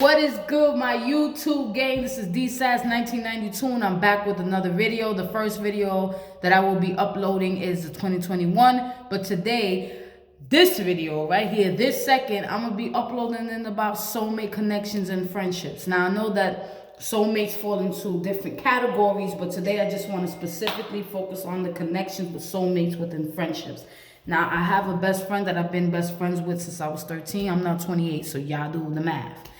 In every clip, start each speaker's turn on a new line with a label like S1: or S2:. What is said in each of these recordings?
S1: What is good, my YouTube gang? This is DSAS1992 and I'm back with another video. The first video that I will be uploading is the 2021, but today, this video right here, this second, I'm gonna be uploading in about soulmate connections and friendships. Now I know that soulmates fall into different categories, but today I just want to specifically focus on the connections with soulmates within friendships. Now I have a best friend that I've been best friends with since I was 13. I'm now 28, so y'all do the math.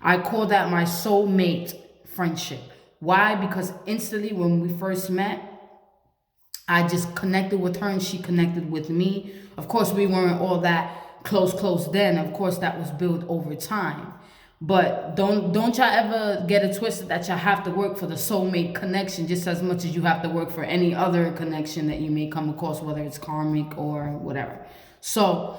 S1: I call that my soulmate friendship. Why? Because instantly when we first met, I just connected with her and she connected with me. Of course, we weren't all that close then. Of course, that was built over time. But don't y'all ever get it twisted that y'all have to work for the soulmate connection just as much as you have to work for any other connection that you may come across, whether it's karmic or whatever. So,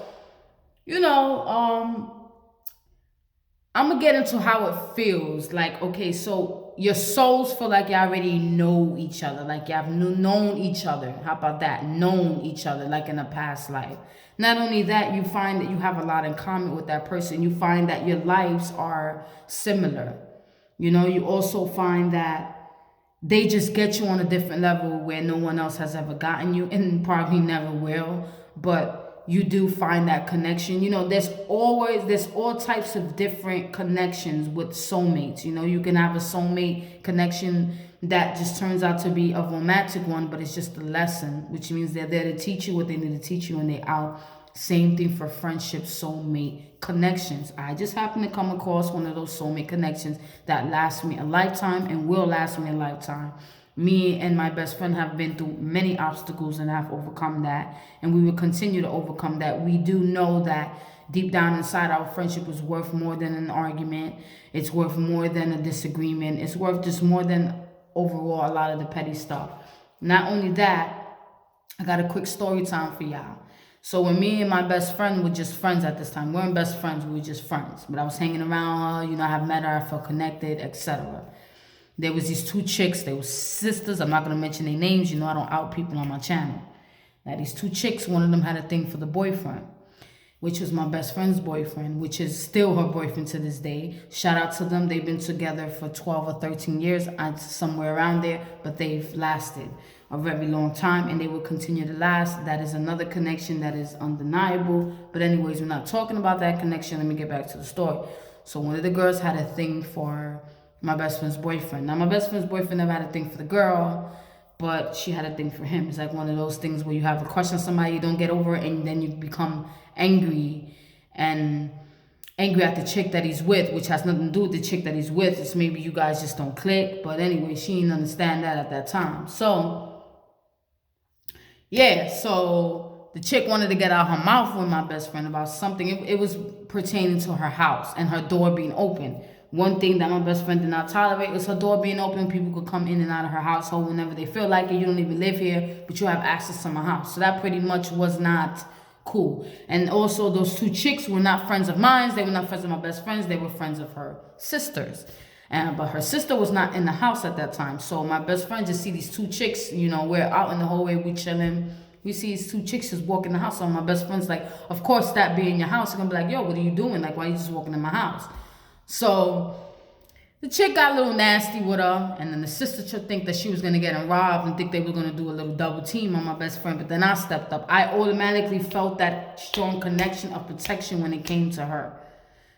S1: I'm gonna get into how it feels. Like, okay, so your souls feel like you already know each other, like you have known each other. How about that? Known each other, like in a past life. Not only that, you find that you have a lot in common with that person. You find that your lives are similar. You also find that they just get you on a different level where no one else has ever gotten you and probably never will. But you do find that connection. There's all types of different connections with soulmates. You can have a soulmate connection that just turns out to be a romantic one, but it's just a lesson, which means they're there to teach you what they need to teach you and they out. Same thing for friendship, soulmate connections. I just happen to come across one of those soulmate connections that lasts me a lifetime and will last me a lifetime. Me and my best friend have been through many obstacles and have overcome that. And we will continue to overcome that. We do know that deep down inside, our friendship is worth more than an argument. It's worth more than a disagreement. It's worth just more than overall a lot of the petty stuff. Not only that, I got a quick story time for y'all. So when me and my best friend were just friends at this time, we weren't best friends, we were just friends. But I was hanging around her, I have met her, I felt connected, etc. There was these two chicks. They were sisters. I'm not going to mention their names. I don't out people on my channel. Now, these two chicks, one of them had a thing for the boyfriend, which was my best friend's boyfriend, which is still her boyfriend to this day. Shout out to them. They've been together for 12 or 13 years, somewhere around there, but they've lasted a very long time, and they will continue to last. That is another connection that is undeniable. But anyways, we're not talking about that connection. Let me get back to the story. So one of the girls had a thing for my best friend's boyfriend. Now, my best friend's boyfriend never had a thing for the girl, but she had a thing for him. It's like one of those things where you have a crush on somebody, you don't get over it, and then you become angry at the chick that he's with, which has nothing to do with the chick that he's with. It's maybe you guys just don't click. But anyway, she didn't understand that at that time. So the chick wanted to get out her mouth with my best friend about something. It was pertaining to her house and her door being open. One thing that my best friend did not tolerate was her door being open. People could come in and out of her household whenever they feel like it. You don't even live here, but you have access to my house. So that pretty much was not cool. And also, those two chicks were not friends of mine. They were not friends of my best friends. They were friends of her sisters. But her sister was not in the house at that time. So my best friend just see these two chicks, we're out in the hallway, we chilling. We see these two chicks just walking in the house. So my best friend's like, of course, that being your house, you're going to be like, yo, what are you doing? Like, why are you just walking in my house? So the chick got a little nasty with her, and then the sister should think that she was going to get robbed and think they were going to do a little double team on my best friend. But then I stepped up. I automatically felt that strong connection of protection when it came to her.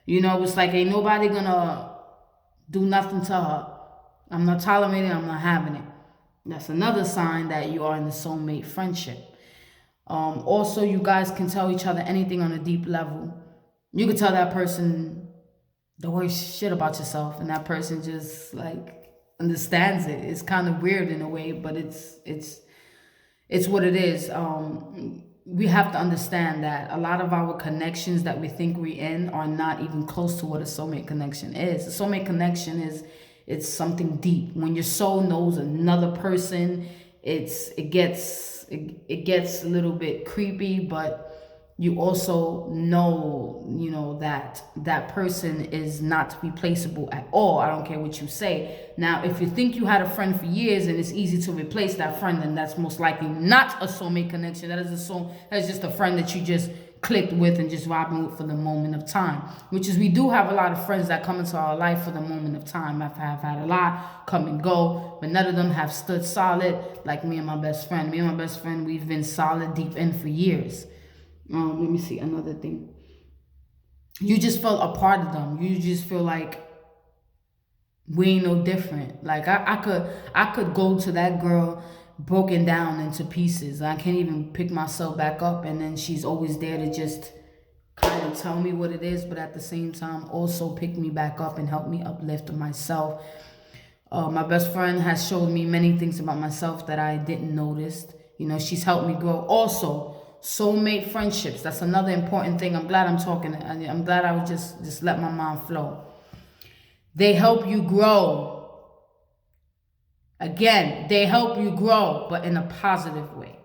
S1: It was like, ain't nobody going to do nothing to her. I'm not tolerating it. I'm not having it. That's another sign that you are in the soulmate friendship. Also, you guys can tell each other anything on a deep level. You can tell that person the worst shit about yourself, and that person just like understands it. It's kind of weird in a way, but it's what it is. We have to understand that a lot of our connections that we think we're in are not even close to what a soulmate connection is. A soulmate connection it's something deep. When your soul knows another person, it gets a little bit creepy, but you also know that person is not replaceable at all. I don't care what you say. Now, if you think you had a friend for years and it's easy to replace that friend, then that's most likely not a soulmate connection. That is just a friend that you just clicked with and just vibing with for the moment of time. Which is, we do have a lot of friends that come into our life for the moment of time. I've had a lot come and go, but none of them have stood solid like me and my best friend. Me and my best friend, we've been solid deep in for years. Let me see another thing. You just feel a part of them. You just feel like we ain't no different. Like I could go to that girl broken down into pieces. I can't even pick myself back up, and then she's always there to just kind of tell me what it is, but at the same time also pick me back up and help me uplift myself. My best friend has showed me many things about myself that I didn't notice. You know, she's helped me grow. Also, soulmate friendships. That's another important thing. I'm glad I'm talking. I'm glad I would just let my mind flow. They help you grow. Again, they help you grow, but in a positive way.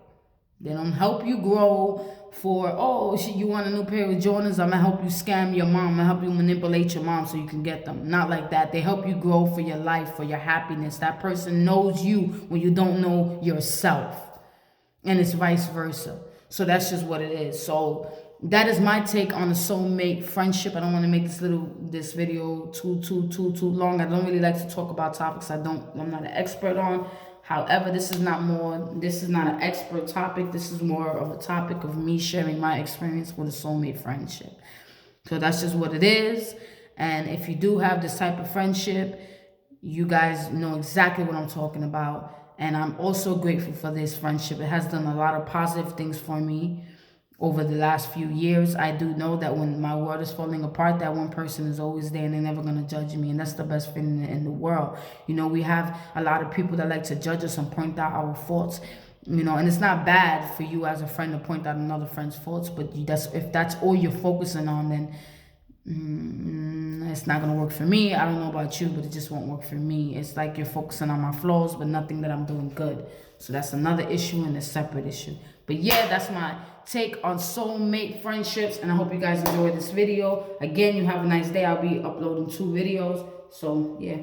S1: They don't help you grow for, oh, shit, you want a new pair of Jordans? I'm going to help you scam your mom. I'm going to help you manipulate your mom so you can get them. Not like that. They help you grow for your life, for your happiness. That person knows you when you don't know yourself. And it's vice versa. So that's just what it is. So that is my take on a soulmate friendship. I don't want to make this video too long. I don't really like to talk about topics I'm not an expert on. However, this is not an expert topic. This is more of a topic of me sharing my experience with a soulmate friendship. So that's just what it is. And if you do have this type of friendship, you guys know exactly what I'm talking about. And I'm also grateful for this friendship. It has done a lot of positive things for me over the last few years. I do know that when my world is falling apart, that one person is always there and they're never going to judge me. And that's the best thing in the world. You know, we have a lot of people that like to judge us and point out our faults. You know, and it's not bad for you as a friend to point out another friend's faults. But if that's all you're focusing on, then it's not gonna work for me. I don't know about you, but it just won't work for me. It's like you're focusing on my flaws, but nothing that I'm doing good. So that's another issue and a separate issue. But yeah, that's my take on soulmate friendships, and I hope you guys enjoyed this video. Again, you have a nice day. I'll be uploading 2 videos. So yeah.